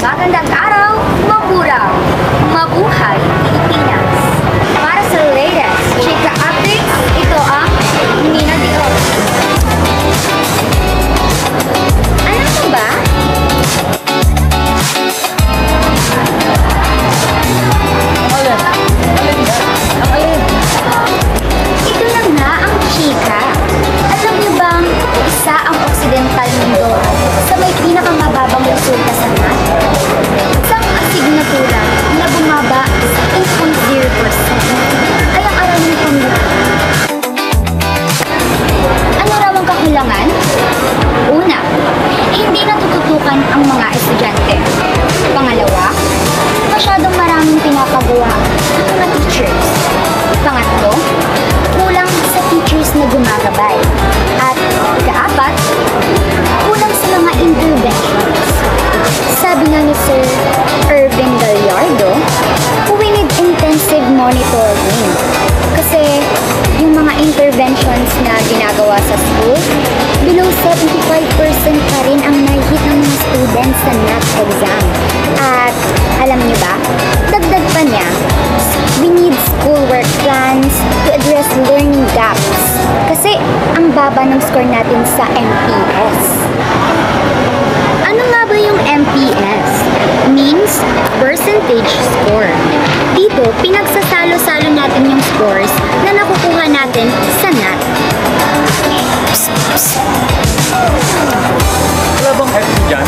Magandang araw, maburaw, mabuhay, Pilipinas. Para sa latest chika updates, ito ang Nina Dior. Alam mo ba? Ito na nga ang chika. Alam niyo bang isa ang Occidental Mindoro sa may pinakamababang resulta sa math? Isang asignatura na bumaba sa 8.0% ay ang aral ng pamilya. Ano raw ang kakulangan? Una, hindi natututukan ang mga estudyante. Pangalawa, masyadong maraming pinapagawa ng mga teachers. Pangatlo, kulang sa teachers na gumagabay. At ikaapat, kulang sa mga interventions. Sabi nga ni Sir Irvin Gallardo, we need intensive monitoring. Kasi yung mga interventions na ginagawa sa school, below 75% pa rin ang nahihit ng mga students sa NAT exam. At alam niyo ba, dagdag pa niya, we need schoolwork plans to address learning gaps. Kasi ang baba ng score natin sa MPS. Ano nga ba yung MPS? Means percentage score. Dito, pinagsasalo-salo natin yung scores na nakukuha natin sa NAT. Wala bang hefty dyan?